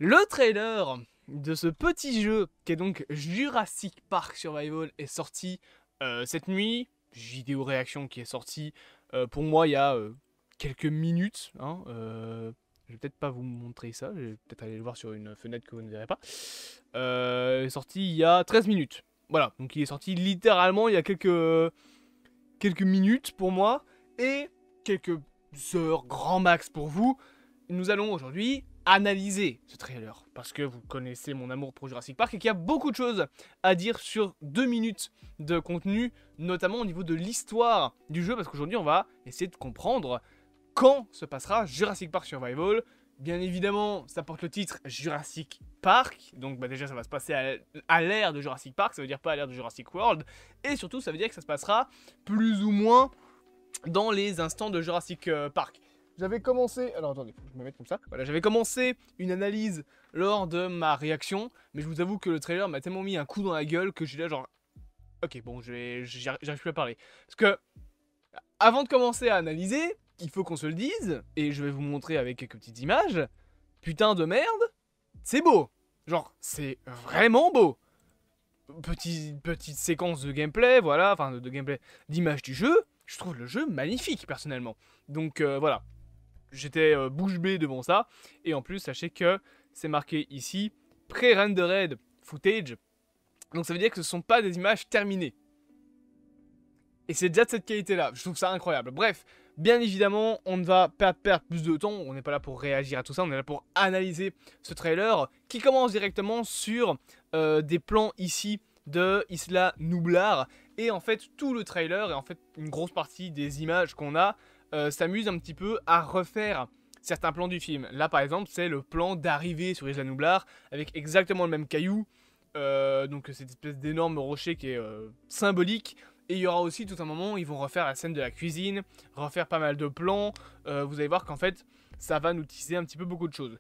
Le trailer de ce petit jeu qui est donc Jurassic Park Survival est sorti cette nuit. Vidéo réaction qui est sortie pour moi il y a quelques minutes. Hein, je vais peut-être pas vous montrer ça, je vais peut-être aller le voir sur une fenêtre que vous ne verrez pas. Il est sorti il y a 13 minutes. Voilà, donc il est sorti littéralement il y a quelques minutes pour moi et quelques heures grand max pour vous. Nous allons aujourd'hui analyser ce trailer parce que vous connaissez mon amour pour Jurassic Park et qu'il y a beaucoup de choses à dire sur 2 minutes de contenu, notamment au niveau de l'histoire du jeu, parce qu'aujourd'hui on va essayer de comprendre quand se passera Jurassic Park Survival. Bien évidemment, ça porte le titre Jurassic Park, donc déjà ça va se passer à l'ère de Jurassic Park, ça veut dire pas à l'ère de Jurassic World, et surtout ça veut dire que ça se passera plus ou moins dans les instants de Jurassic Park. J'avais commencé... Alors attendez, faut que je me mette comme ça. Voilà, j'avais commencé une analyse lors de ma réaction, mais je vous avoue que le trailer m'a tellement mis un coup dans la gueule que j'ai là genre... Ok, bon, j'arrive plus à parler. Parce que, avant de commencer à analyser, il faut qu'on se le dise, et je vais vous montrer avec quelques petites images. Putain de merde, c'est beau. Genre, c'est vraiment beau. Petite séquence de gameplay, voilà, enfin de gameplay, d'image du jeu. Je trouve le jeu magnifique, personnellement. Donc voilà, j'étais bouche bée devant ça. Et en plus, sachez que c'est marqué ici pré-rendered footage. Donc ça veut dire que ce ne sont pas des images terminées. Et c'est déjà de cette qualité-là. Je trouve ça incroyable. Bref, bien évidemment, on ne va pas perdre plus de temps. On n'est pas là pour réagir à tout ça. On est là pour analyser ce trailer qui commence directement sur des plans ici de Isla Nublar. Et en fait, tout le trailer et en fait une grosse partie des images qu'on a s'amuse un petit peu à refaire certains plans du film. Là, par exemple, c'est le plan d'arrivée sur Isla Nublar avec exactement le même caillou. Donc cette espèce d'énorme rocher qui est symbolique. Et il y aura aussi tout un moment où ils vont refaire la scène de la cuisine, refaire pas mal de plans. Vous allez voir qu'en fait, ça va nous teaser un petit peu beaucoup de choses.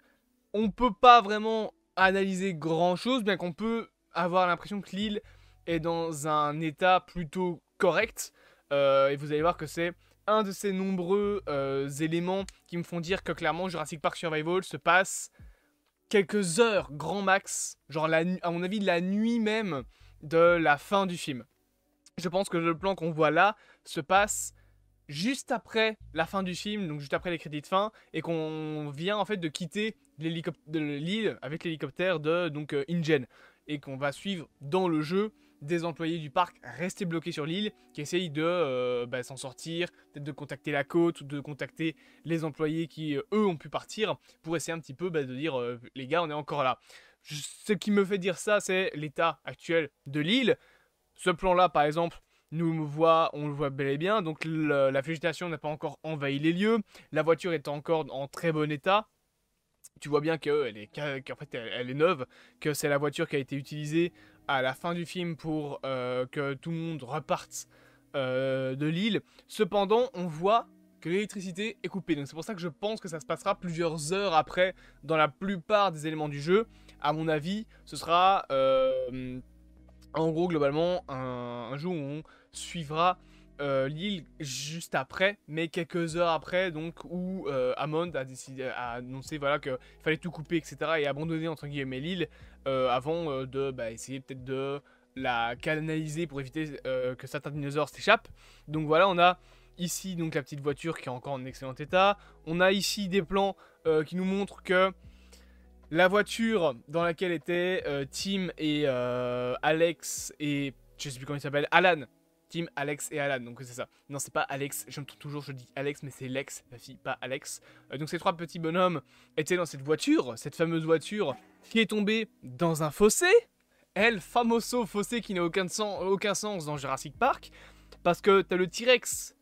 On peut pas vraiment analyser grand chose, bien qu'on peut avoir l'impression que l'île est dans un état plutôt correct. Et vous allez voir que c'est un de ces nombreux éléments qui me font dire que clairement Jurassic Park Survival se passe quelques heures grand max, genre à mon avis la nuit même de la fin du film. Je pense que le plan qu'on voit là se passe juste après la fin du film, donc juste après les crédits de fin, et qu'on vient en fait de quitter l'île avec l'hélicoptère de donc InGen, et qu'on va suivre dans le jeu des employés du parc restés bloqués sur l'île, qui essayent de s'en sortir, peut-être de contacter la côte, ou de contacter les employés qui, eux, ont pu partir, pour essayer un petit peu de dire les gars, on est encore là. Ce qui me fait dire ça, c'est l'état actuel de l'île. Ce plan-là, par exemple, on le voit bel et bien, donc la végétation n'a pas encore envahi les lieux, la voiture est encore en très bon état. Tu vois bien qu'en fait, elle est neuve, que c'est la voiture qui a été utilisée à la fin du film pour que tout le monde reparte de l'île. Cependant, on voit que l'électricité est coupée. Donc c'est pour ça que je pense que ça se passera plusieurs heures après dans la plupart des éléments du jeu. À mon avis, ce sera en gros globalement un jeu où on suivra l'île juste après, mais quelques heures après, donc où Hammond a annoncé voilà, qu'il fallait tout couper, etc. et abandonner entre guillemets l'île avant de essayer peut-être de la canaliser pour éviter que certains dinosaures s'échappent. Donc voilà, on a ici donc la petite voiture qui est encore en excellent état. On a ici des plans qui nous montrent que la voiture dans laquelle étaient Tim et Alex et je sais plus comment il s'appelle, Alan. Tim, Alex et Alan, donc c'est ça. Non, c'est pas Alex, je me trompe toujours, je dis Alex, mais c'est Lex, la fille, pas Alex. Donc ces trois petits bonhommes étaient dans cette voiture, cette fameuse voiture qui est tombée dans un fossé. El famoso fossé qui n'a aucun sens dans Jurassic Park, parce que t'as le T-Rex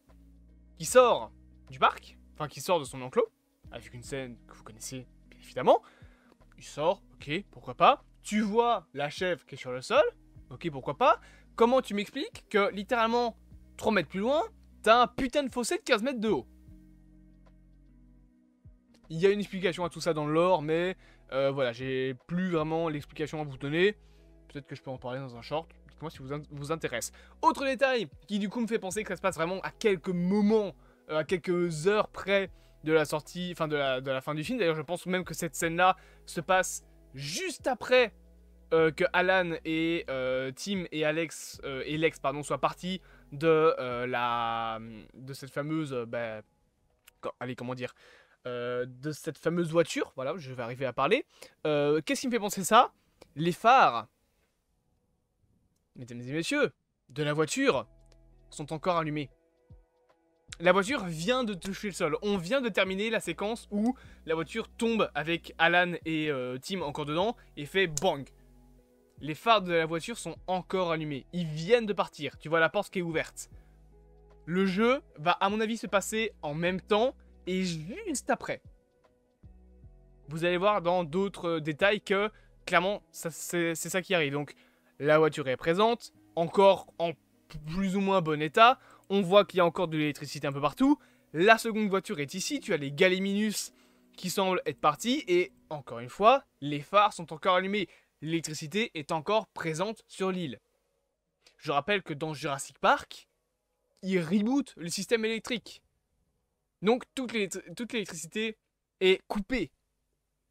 qui sort du parc, enfin qui sort de son enclos, avec une scène que vous connaissez bien évidemment. Il sort, ok, pourquoi pas. Tu vois la chèvre qui est sur le sol, ok, pourquoi pas. Comment tu m'expliques que littéralement 3 mètres plus loin, t'as un putain de fossé de 15 mètres de haut? Il y a une explication à tout ça dans le lore, mais voilà, j'ai plus vraiment l'explication à vous donner. Peut-être que je peux en parler dans un short. Dites-moi si vous intéresse. Autre détail qui du coup me fait penser que ça se passe vraiment à quelques moments, à quelques heures près de la sortie, enfin de la fin du film. D'ailleurs, je pense même que cette scène-là se passe juste après que Alan et Tim et Alex et Lex pardon soient partis de cette fameuse allez, comment dire, de cette fameuse voiture. Voilà, je vais arriver à parler. Qu'est-ce qui me fait penser ça? Les phares, mesdames et messieurs, de la voiture sont encore allumés. La voiture vient de toucher le sol. On vient de terminer la séquence où la voiture tombe avec Alan et Tim encore dedans et fait bang. Les phares de la voiture sont encore allumés. Ils viennent de partir. Tu vois la porte qui est ouverte. Le jeu va, à mon avis, se passer en même temps et juste après. Vous allez voir dans d'autres détails que, clairement, c'est ça qui arrive. Donc, la voiture est présente, encore en plus ou moins bon état. On voit qu'il y a encore de l'électricité un peu partout. La seconde voiture est ici. Tu as les Gallimimus qui semblent être partis. Et, encore une fois, les phares sont encore allumés. L'électricité est encore présente sur l'île. Je rappelle que dans Jurassic Park, ils rebootent le système électrique. Donc toute l'électricité est coupée.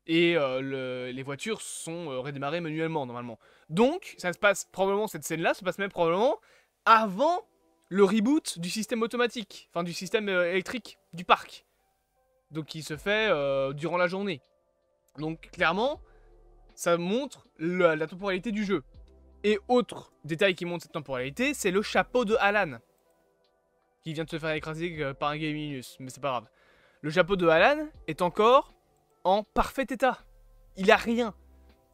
Et les voitures sont redémarrées manuellement normalement. Donc ça se passe probablement, cette scène-là se passe même probablement avant le reboot du système automatique. Enfin du système électrique du parc. Donc qui se fait durant la journée. Donc clairement, ça montre la temporalité du jeu. Et autre détail qui montre cette temporalité, c'est le chapeau de Alan. Qui vient de se faire écraser par un Gallimimus, mais c'est pas grave. Le chapeau de Alan est encore en parfait état. Il a rien.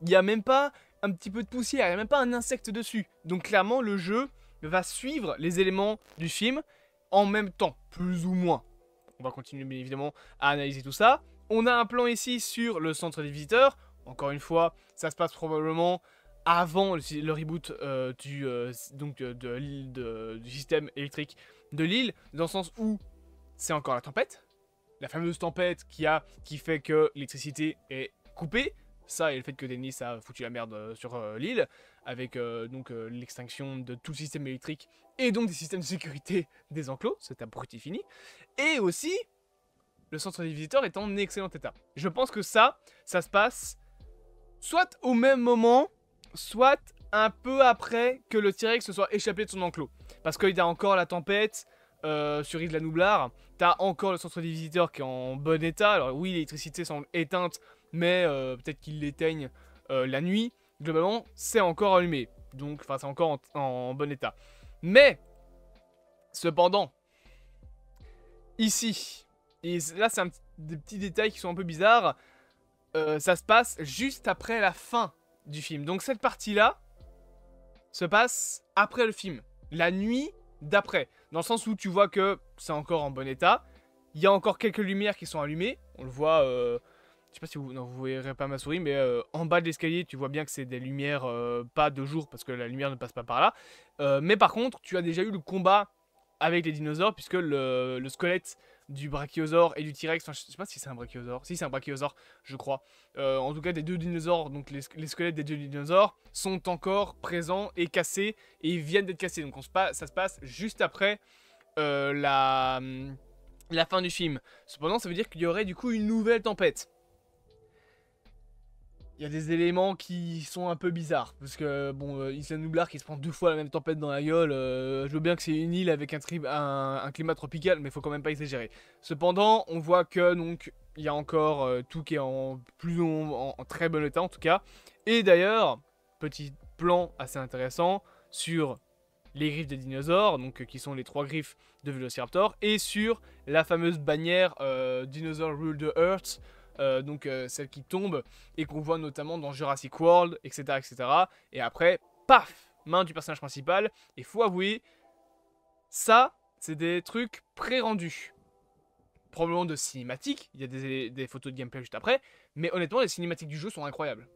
Il n'y a même pas un petit peu de poussière, il n'y a même pas un insecte dessus. Donc clairement, le jeu va suivre les éléments du film en même temps, plus ou moins. On va continuer bien évidemment à analyser tout ça. On a un plan ici sur le centre des visiteurs. Encore une fois, ça se passe probablement avant le reboot du système électrique de l'île, dans le sens où c'est encore la tempête, la fameuse tempête qui fait que l'électricité est coupée. Ça et le fait que Dennis a foutu la merde sur l'île, avec l'extinction de tout le système électrique et donc des systèmes de sécurité des enclos, c'est abruti fini. Et aussi, le centre des visiteurs est en excellent état. Je pense que ça se passe soit au même moment, soit un peu après que le T-Rex se soit échappé de son enclos. Parce qu'il y a encore la tempête sur Isla Nublar, t'as encore le centre des visiteurs qui est en bon état. Alors oui, l'électricité semble éteinte, mais peut-être qu'ils l'éteignent la nuit. Globalement, c'est encore allumé. Donc, enfin, c'est encore en bon état. Mais, cependant, ici, et là c'est des petits détails qui sont un peu bizarres, ça se passe juste après la fin du film. Donc cette partie-là se passe après le film, la nuit d'après. Dans le sens où tu vois que c'est encore en bon état. Il y a encore quelques lumières qui sont allumées. On le voit, je sais pas si vous... Non, vous verrez pas ma souris, mais en bas de l'escalier, tu vois bien que c'est des lumières pas de jour, parce que la lumière ne passe pas par là. Mais par contre, tu as déjà eu le combat avec les dinosaures, puisque le squelette du brachiosaure et du T-Rex, enfin je sais pas si c'est un brachiosaure, si c'est un brachiosaure je crois, en tout cas des deux dinosaures, donc les squelettes des deux dinosaures sont encore présents et cassés, et ils viennent d'être cassés, donc ça se passe juste après la fin du film. Cependant ça veut dire qu'il y aurait du coup une nouvelle tempête. Il y a des éléments qui sont un peu bizarres, parce que bon, Isla Nublar qui se prend 2 fois la même tempête dans la gueule, je veux bien que c'est une île avec un climat tropical, mais il faut quand même pas exagérer. Cependant, on voit que donc il y a encore tout qui est en très bon état en tout cas. Et d'ailleurs, petit plan assez intéressant sur les griffes des dinosaures, donc qui sont les 3 griffes de Velociraptor, et sur la fameuse bannière Dinosaur Rule the Earth. Celle qui tombe et qu'on voit notamment dans Jurassic World, etc., etc. Et après, paf, main du personnage principal. Et faut avouer, ça, c'est des trucs pré-rendus. Probablement de cinématiques, il y a des photos de gameplay juste après, mais honnêtement, les cinématiques du jeu sont incroyables.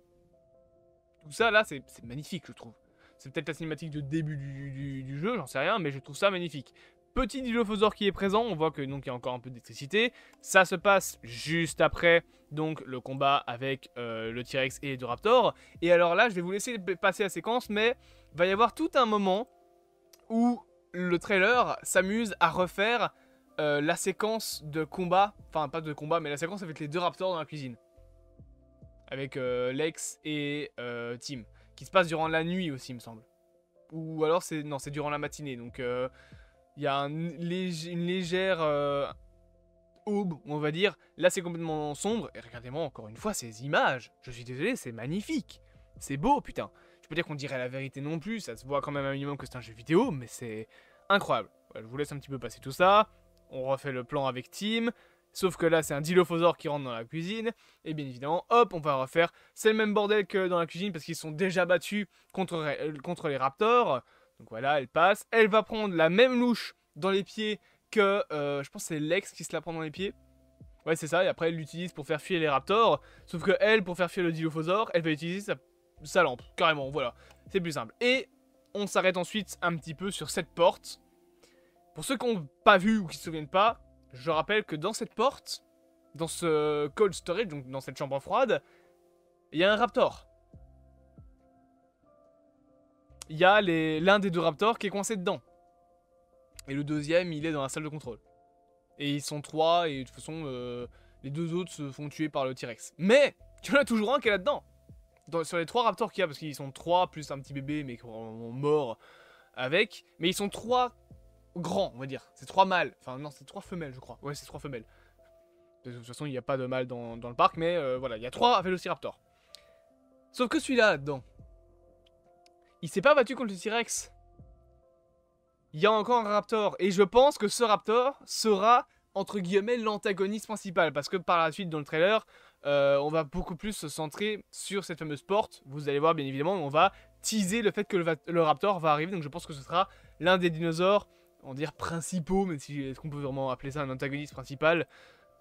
Tout ça, là, c'est magnifique, je trouve. C'est peut-être la cinématique de début du jeu, j'en sais rien, mais je trouve ça magnifique. Petit Dilophosaure qui est présent, on voit que donc il y a encore un peu d'électricité. Ça se passe juste après donc le combat avec le T-Rex et le Raptor. Et alors là, je vais vous laisser passer la séquence, mais va y avoir tout un moment où le trailer s'amuse à refaire la séquence de combat, enfin pas de combat, mais la séquence avec les deux raptors dans la cuisine. Avec Lex et Tim, qui se passe durant la nuit aussi, il me semble. Ou alors c'est durant la matinée, donc il y a une légère aube, on va dire. Là c'est complètement sombre, et regardez-moi encore une fois ces images, je suis désolé, c'est magnifique. C'est beau, putain. Je peux dire qu'on dirait la vérité non plus, ça se voit quand même un minimum que c'est un jeu vidéo, mais c'est incroyable. Voilà, je vous laisse un petit peu passer tout ça. On refait le plan avec Tim. Sauf que là, c'est un Dilophosaure qui rentre dans la cuisine. Et bien évidemment, hop, on va refaire. C'est le même bordel que dans la cuisine parce qu'ils sont déjà battus contre les raptors. Donc voilà, elle passe. Elle va prendre la même louche dans les pieds que... je pense que c'est Lex qui se la prend dans les pieds. Ouais, c'est ça. Et après, elle l'utilise pour faire fuir les raptors. Sauf que elle, pour faire fuir le Dilophosaure, elle va utiliser sa lampe. Carrément, voilà. C'est plus simple. Et on s'arrête ensuite un petit peu sur cette porte. Pour ceux qui n'ont pas vu ou qui ne se souviennent pas, je rappelle que dans cette porte, dans ce cold storage, donc dans cette chambre froide, il y a un raptor. Il y a l'un des deux raptors qui est coincé dedans. Et le deuxième, il est dans la salle de contrôle. Et ils sont 3, et de toute façon, les 2 autres se font tuer par le T-Rex. Mais, il y en a toujours un qui est là-dedans. Sur les 3 raptors qu'il y a, parce qu'ils sont 3 plus un petit bébé, mais qui sont morts avec. Mais ils sont 3 grands, on va dire. C'est 3 mâles. Enfin, non, c'est 3 femelles, je crois. Ouais, c'est 3 femelles. De toute façon, il n'y a pas de mâles dans le parc, mais voilà, il y a 3 Vélociraptors. Sauf que celui-là, là-dedans, il s'est pas battu contre le T-Rex. Il y a encore un raptor. Et je pense que ce raptor sera, entre guillemets, l'antagoniste principal. Parce que par la suite, dans le trailer, on va beaucoup plus se centrer sur cette fameuse porte. Vous allez voir, bien évidemment, on va teaser le fait que le raptor va arriver. Donc je pense que ce sera l'un des dinosaures, on va dire principaux, même si est-ce qu'on peut vraiment appeler ça un antagoniste principal.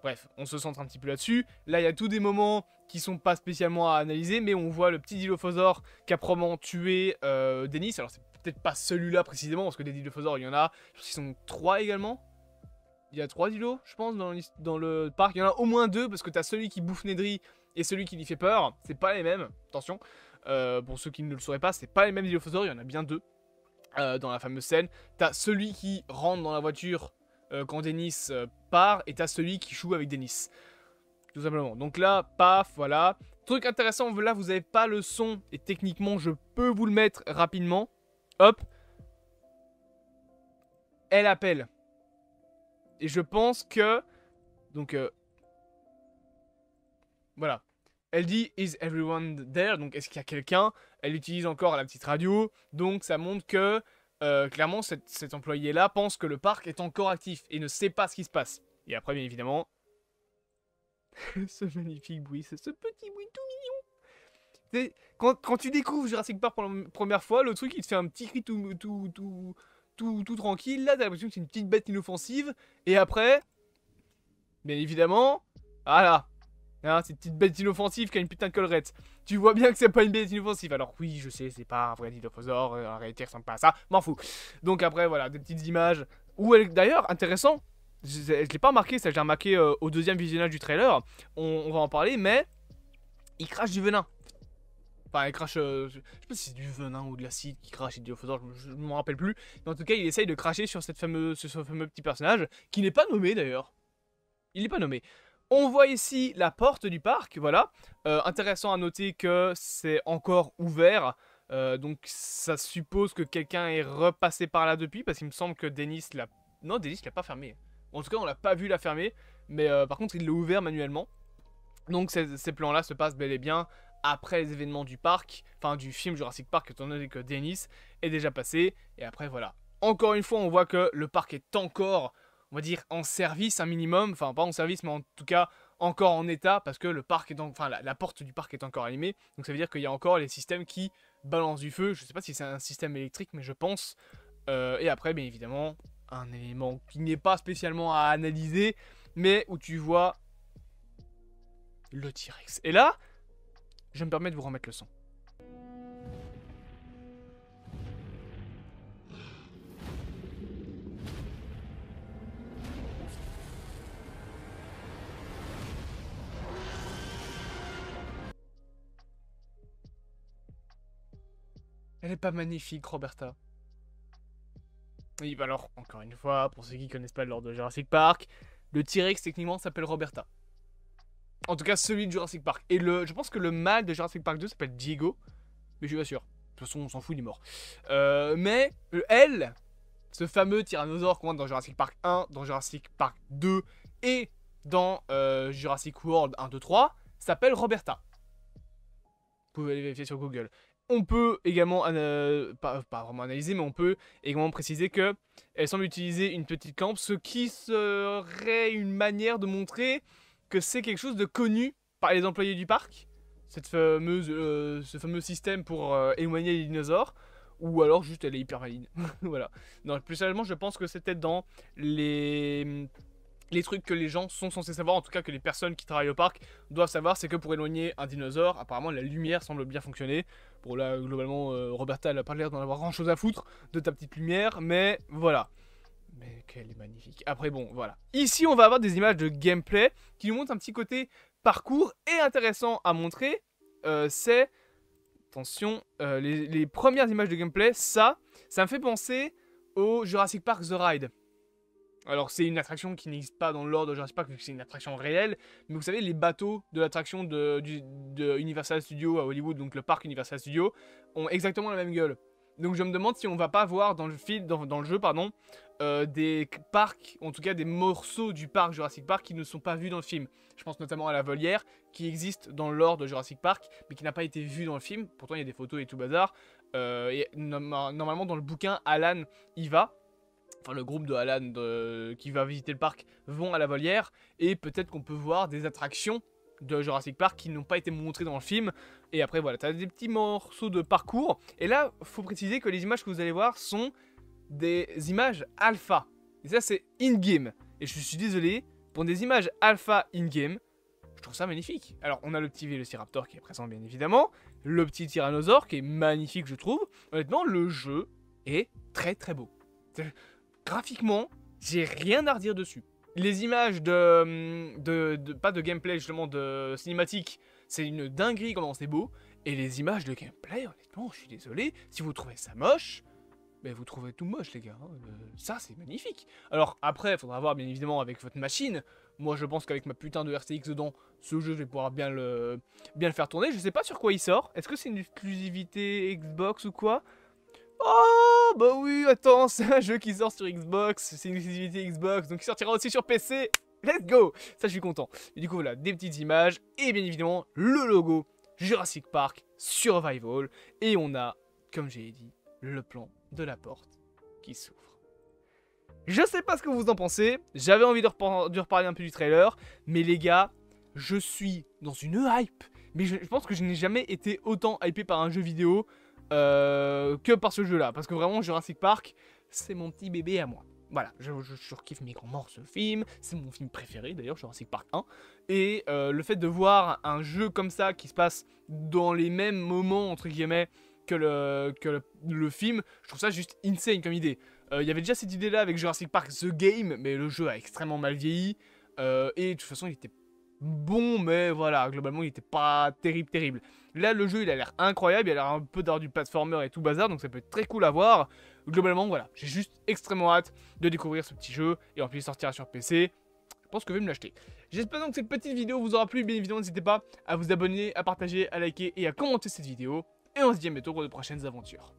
Bref, on se centre un petit peu là-dessus. Là, il y a tous des moments qui sont pas spécialement à analyser, mais on voit le petit Dilophosaure qui a probablement tué Dennis. Alors c'est peut-être pas celui-là précisément, parce que des Dilophosaures, il y en a, je pense qu'ils sont 3 également. Il y a 3 dilos, je pense, dans le parc. Il y en a au moins 2, parce que t'as celui qui bouffe Nedry et celui qui lui fait peur. C'est pas les mêmes, attention. Pour ceux qui ne le sauraient pas, c'est pas les mêmes Dilophosaures, il y en a bien 2. Dans la fameuse scène, t'as celui qui rentre dans la voiture quand Dennis part, et t'as celui qui joue avec Dennis. Tout simplement. Donc là, paf, voilà. Truc intéressant, là vous avez pas le son, et techniquement je peux vous le mettre rapidement. Hop. Elle appelle. Et je pense que... Donc, voilà. Elle dit « Is everyone there ?» Donc, est-ce qu'il y a quelqu'un? Elle utilise encore la petite radio. Donc, ça montre que, clairement, cet employé-là pense que le parc est encore actif et ne sait pas ce qui se passe. Et après, bien évidemment, ce magnifique bruit, c'est ce petit bruit tout mignon. Quand tu découvres Jurassic Park pour la première fois, le truc, il te fait un petit cri tout tranquille. Là, t'as l'impression que c'est une petite bête inoffensive. Et après, bien évidemment, voilà. Hein, c'est une petite bête inoffensive qui a une putain de collerette. Tu vois bien que c'est pas une bête inoffensive. Alors oui, je sais, c'est pas un vrai dilophosaure, en réalité il ressemble pas à ça, m'en fous. Donc après, voilà, des petites images. Où elle, d'ailleurs, intéressant, je l'ai pas remarqué, ça je l'ai remarqué au deuxième visionnage du trailer. On va en parler, mais il crache du venin. Enfin, il crache, je sais pas si c'est du venin ou de l'acide qui crache, dilophosaure, je ne m'en rappelle plus. Mais en tout cas, il essaye de cracher sur sur ce fameux petit personnage, qui n'est pas nommé d'ailleurs. Il n'est pas nommé. On voit ici la porte du parc, voilà. Intéressant à noter que c'est encore ouvert. Donc ça suppose que quelqu'un est repassé par là depuis, parce qu'il me semble que Dennis l'a... Non, Dennis l'a pas fermé. En tout cas, on l'a pas vu la fermer. Mais par contre, il l'a ouvert manuellement. Donc ces plans-là se passent bel et bien après les événements du parc, enfin du film Jurassic Park, étant donné que Dennis est déjà passé. Et après, voilà. Encore une fois, on voit que le parc est encore... on va dire en service un minimum, enfin pas en service mais en tout cas encore en état, parce que le parc est enfin la porte du parc est encore allumée, donc ça veut dire qu'il y a encore les systèmes qui balancent du feu. Je sais pas si c'est un système électrique, mais je pense. Et après bien évidemment un élément qui n'est pas spécialement à analyser, mais où tu vois le T-Rex. Et là, je me permets de vous remettre le son. Elle est pas magnifique, Roberta? Oui, bah alors, encore une fois, pour ceux qui connaissent pas l'ordre de Jurassic Park, le T-Rex techniquement s'appelle Roberta. En tout cas, celui de Jurassic Park. Et je pense que le mâle de Jurassic Park 2 s'appelle Diego, mais je suis pas sûr. De toute façon, on s'en fout, il est mort. Mais elle, ce fameux tyrannosaure qu'on voit dans Jurassic Park 1, dans Jurassic Park 2 et dans Jurassic World 1, 2, 3, s'appelle Roberta. Vous pouvez aller vérifier sur Google. On peut également, pas vraiment analyser, mais on peut également préciser qu'elle semble utiliser une petite lampe, ce qui serait une manière de montrer que c'est quelque chose de connu par les employés du parc, ce fameux système pour éloigner les dinosaures, ou alors juste elle est hyper maligne. Voilà. Non, plus sérieusement, je pense que c'était dans les trucs que les gens sont censés savoir, en tout cas que les personnes qui travaillent au parc doivent savoir, c'est que pour éloigner un dinosaure, apparemment la lumière semble bien fonctionner. Bon là, globalement, Roberta, elle a pas l'air d'en avoir grand chose à foutre de ta petite lumière, mais voilà. Mais qu'elle est magnifique. Après bon, voilà. Ici, on va avoir des images de gameplay qui nous montrent un petit côté parcours et intéressant à montrer. C'est, attention, les premières images de gameplay, ça me fait penser au Jurassic Park The Ride. Alors c'est une attraction qui n'existe pas dans l'ordre de Jurassic Park vu que c'est une attraction réelle, mais vous savez les bateaux de l'attraction de Universal Studios à Hollywood, donc le parc Universal Studios, ont exactement la même gueule. Donc je me demande si on va pas voir dans le jeu pardon, des parcs, en tout cas des morceaux du parc Jurassic Park qui ne sont pas vus dans le film. Je pense notamment à la volière qui existe dans l'ordre de Jurassic Park, mais qui n'a pas été vue dans le film. Pourtant il y a des photos et tout bazar. Et normalement dans le bouquin Alan y va. Enfin, le groupe de Alan qui va visiter le parc vont à la volière et peut-être qu'on peut voir des attractions de Jurassic Park qui n'ont pas été montrées dans le film. Et après voilà, tu as des petits morceaux de parcours. Et là, faut préciser que les images que vous allez voir sont des images alpha. Et ça, c'est in-game. Et je suis désolé, pour des images alpha in-game, je trouve ça magnifique. Alors, on a le petit Vélociraptor qui est présent, bien évidemment. Le petit Tyrannosaure qui est magnifique, je trouve. Honnêtement, le jeu est très très beau. Graphiquement, j'ai rien à redire dessus. Les images pas de gameplay, justement, de cinématique, c'est une dinguerie comment c'est beau. Et les images de gameplay, honnêtement, je suis désolé, si vous trouvez ça moche, ben vous trouvez tout moche, les gars. Ça, c'est magnifique. Alors, après, il faudra voir, bien évidemment, avec votre machine. Moi, je pense qu'avec ma putain de RTX dedans, ce jeu, je vais pouvoir bien le faire tourner. Je sais pas sur quoi il sort. Est-ce que c'est une exclusivité Xbox ou quoi? Oh, bah oui, attends, c'est un jeu qui sort sur Xbox, c'est une exclusivité Xbox, donc il sortira aussi sur PC. Let's go! Ça, je suis content. Et du coup, voilà, des petites images, et bien évidemment, le logo Jurassic Park Survival. Et on a, comme j'ai dit, le plan de la porte qui s'ouvre. Je sais pas ce que vous en pensez, j'avais envie de reparler un peu du trailer, mais les gars, je suis dans une hype. Mais je pense que je n'ai jamais été autant hypé par un jeu vidéo que par ce jeu là, parce que vraiment Jurassic Park c'est mon petit bébé à moi. Voilà, je surkiffe mes grands morts ce film, c'est mon film préféré d'ailleurs, Jurassic Park 1. Et le fait de voir un jeu comme ça qui se passe dans les mêmes moments entre guillemets que le film, je trouve ça juste insane comme idée. Il y avait déjà cette idée là avec Jurassic Park The Game, mais le jeu a extrêmement mal vieilli. Et de toute façon il était bon, mais voilà, globalement il était pas terrible. Là le jeu il a l'air incroyable, il a l'air un peu d'avoir du platformer et tout bazar, donc ça peut être très cool à voir. Globalement voilà, j'ai juste extrêmement hâte de découvrir ce petit jeu, et en plus il sortira sur PC, je pense que je vais me l'acheter. J'espère donc que cette petite vidéo vous aura plu, bien évidemment n'hésitez pas à vous abonner, à partager, à liker et à commenter cette vidéo, et on se dit à bientôt pour de prochaines aventures.